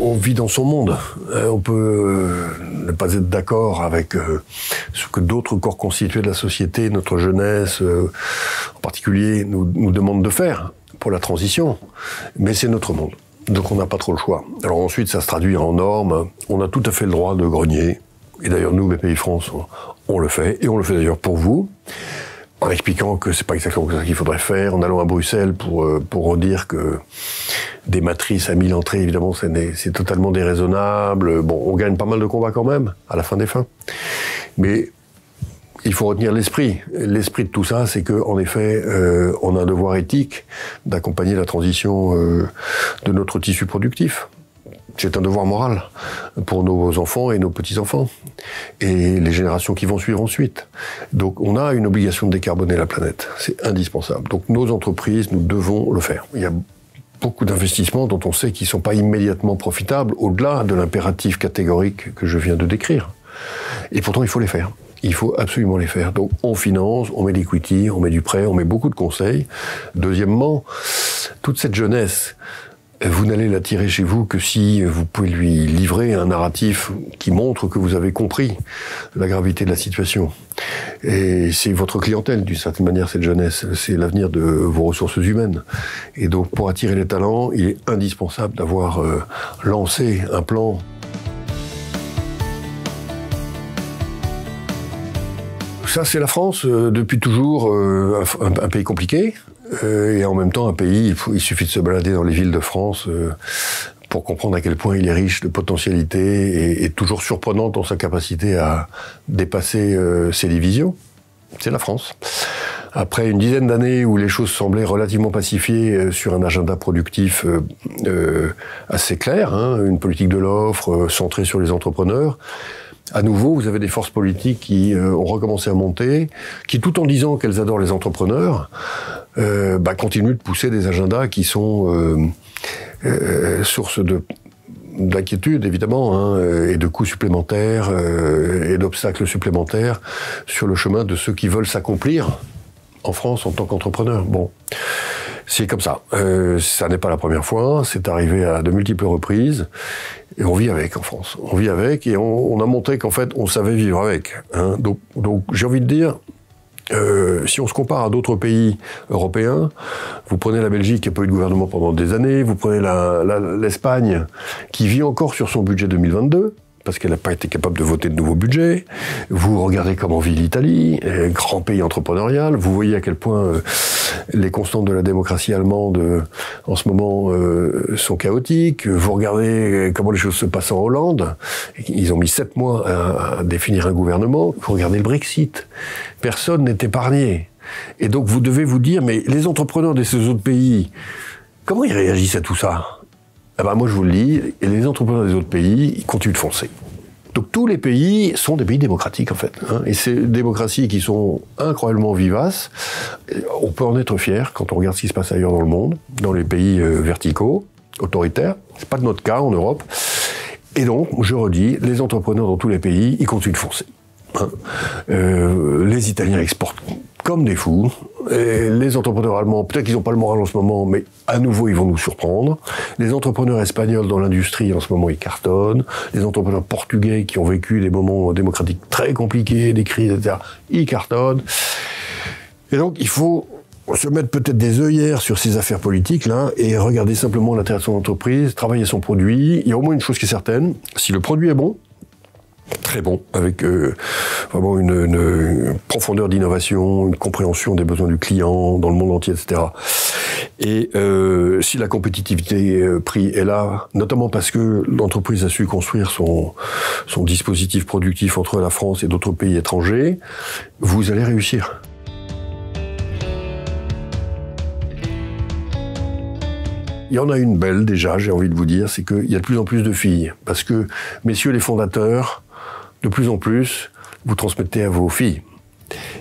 on vit dans son monde. On peut ne pas être d'accord avec ce que d'autres corps constitués de la société, notre jeunesse en particulier, nous demandent de faire pour la transition. Mais c'est notre monde. Donc on n'a pas trop le choix. Alors ensuite, ça se traduit en normes. On a tout à fait le droit de grogner. Et d'ailleurs, nous, Bpifrance, on le fait. Et on le fait d'ailleurs pour vous. En expliquant que c'est pas exactement ça qu'il faudrait faire, en allant à Bruxelles pour redire que des matrices à 1000 entrées, évidemment, c'est totalement déraisonnable. Bon, on gagne pas mal de combats quand même, à la fin des fins. Mais il faut retenir l'esprit. L'esprit de tout ça, c'est qu'en effet, on a un devoir éthique d'accompagner la transition de notre tissu productif. C'est un devoir moral pour nos enfants et nos petits-enfants, et les générations qui vont suivre ensuite. Donc on a une obligation de décarboner la planète, c'est indispensable. Donc nos entreprises, nous devons le faire. Il y a beaucoup d'investissements dont on sait qu'ils ne sont pas immédiatement profitables, au-delà de l'impératif catégorique que je viens de décrire. Et pourtant il faut les faire. Il faut absolument les faire. Donc on finance, on met l'equity, on met du prêt, on met beaucoup de conseils. Deuxièmement, toute cette jeunesse, vous n'allez l'attirer chez vous que si vous pouvez lui livrer un narratif qui montre que vous avez compris la gravité de la situation. Et c'est votre clientèle, d'une certaine manière, cette jeunesse. C'est l'avenir de vos ressources humaines. Et donc, pour attirer les talents, il est indispensable d'avoir lancé un plan. Ça, c'est la France, depuis toujours, un pays compliqué. Et en même temps, un pays, il suffit de se balader dans les villes de France pour comprendre à quel point il est riche de potentialités et toujours surprenant dans sa capacité à dépasser ses divisions. C'est la France. Après une dizaine d'années où les choses semblaient relativement pacifiées sur un agenda productif assez clair, hein, une politique de l'offre centrée sur les entrepreneurs, à nouveau, vous avez des forces politiques qui ont recommencé à monter, qui, tout en disant qu'elles adorent les entrepreneurs, continuent de pousser des agendas qui sont source d'inquiétude, évidemment, hein, et de coûts supplémentaires et d'obstacles supplémentaires sur le chemin de ceux qui veulent s'accomplir en France en tant qu'entrepreneurs. Bon, c'est comme ça. Ça n'est pas la première fois, c'est arrivé à de multiples reprises. Et on vit avec en France. On vit avec et on a montré qu'en fait, on savait vivre avec. Hein. Donc j'ai envie de dire, si on se compare à d'autres pays européens, vous prenez la Belgique qui n'a pas eu de gouvernement pendant des années, vous prenez l'Espagne qui vit encore sur son budget 2022, parce qu'elle n'a pas été capable de voter de nouveaux budgets. Vous regardez comment vit l'Italie, grand pays entrepreneurial. Vous voyez à quel point les constantes de la démocratie allemande, en ce moment, sont chaotiques. Vous regardez comment les choses se passent en Hollande. Ils ont mis 7 mois à définir un gouvernement. Vous regardez le Brexit. Personne n'est épargné. Et donc vous devez vous dire, mais les entrepreneurs de ces autres pays, comment ils réagissent à tout ça ? Ah ben moi je vous le dis, et les entrepreneurs des autres pays, ils continuent de foncer. Donc tous les pays sont des pays démocratiques en fait, hein, et ces démocraties qui sont incroyablement vivaces, on peut en être fier quand on regarde ce qui se passe ailleurs dans le monde, dans les pays verticaux, autoritaires. C'est pas de notre cas en Europe. Et donc, je redis, les entrepreneurs dans tous les pays, ils continuent de foncer. Hein. Les Italiens exportent comme des fous. Et les entrepreneurs allemands, peut-être qu'ils n'ont pas le moral en ce moment, mais à nouveau, ils vont nous surprendre. Les entrepreneurs espagnols dans l'industrie, en ce moment, ils cartonnent. Les entrepreneurs portugais qui ont vécu des moments démocratiques très compliqués, des crises, etc., ils cartonnent. Et donc, il faut se mettre peut-être des œillères sur ces affaires politiques, là, et regarder simplement l'intérêt de son entreprise, travailler son produit. Il y a au moins une chose qui est certaine, si le produit est bon, très bon, avec vraiment une profondeur d'innovation, une compréhension des besoins du client dans le monde entier, etc. Et si la compétitivité prix est là, notamment parce que l'entreprise a su construire son dispositif productif entre la France et d'autres pays étrangers, vous allez réussir. Il y en a une belle déjà, j'ai envie de vous dire, c'est qu'il y a de plus en plus de filles. Parce que, messieurs les fondateurs, de plus en plus, vous transmettez à vos filles.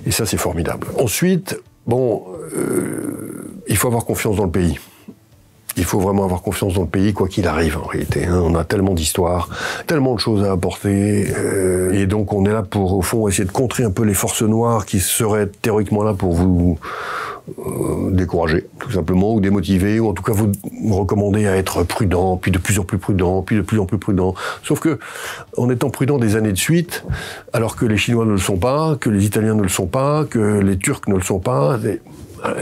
Et ça, c'est formidable. Ensuite, bon, il faut avoir confiance dans le pays. Il faut vraiment avoir confiance dans le pays, quoi qu'il arrive, en réalité. Hein. On a tellement d'histoires, tellement de choses à apporter. Et donc, on est là pour, au fond, essayer de contrer un peu les forces noires qui seraient théoriquement là pour vous décourager, tout simplement, ou démotiver, ou en tout cas vous recommander à être prudent, puis de plus en plus prudent, puis de plus en plus prudent. Sauf que, en étant prudent des années de suite, alors que les Chinois ne le sont pas, que les Italiens ne le sont pas, que les Turcs ne le sont pas,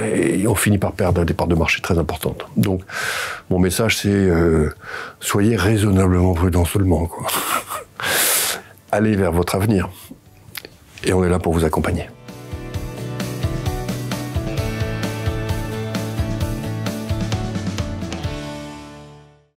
et on finit par perdre des parts de marché très importantes. Donc, mon message, c'est soyez raisonnablement prudents seulement, quoi. Allez vers votre avenir. Et on est là pour vous accompagner.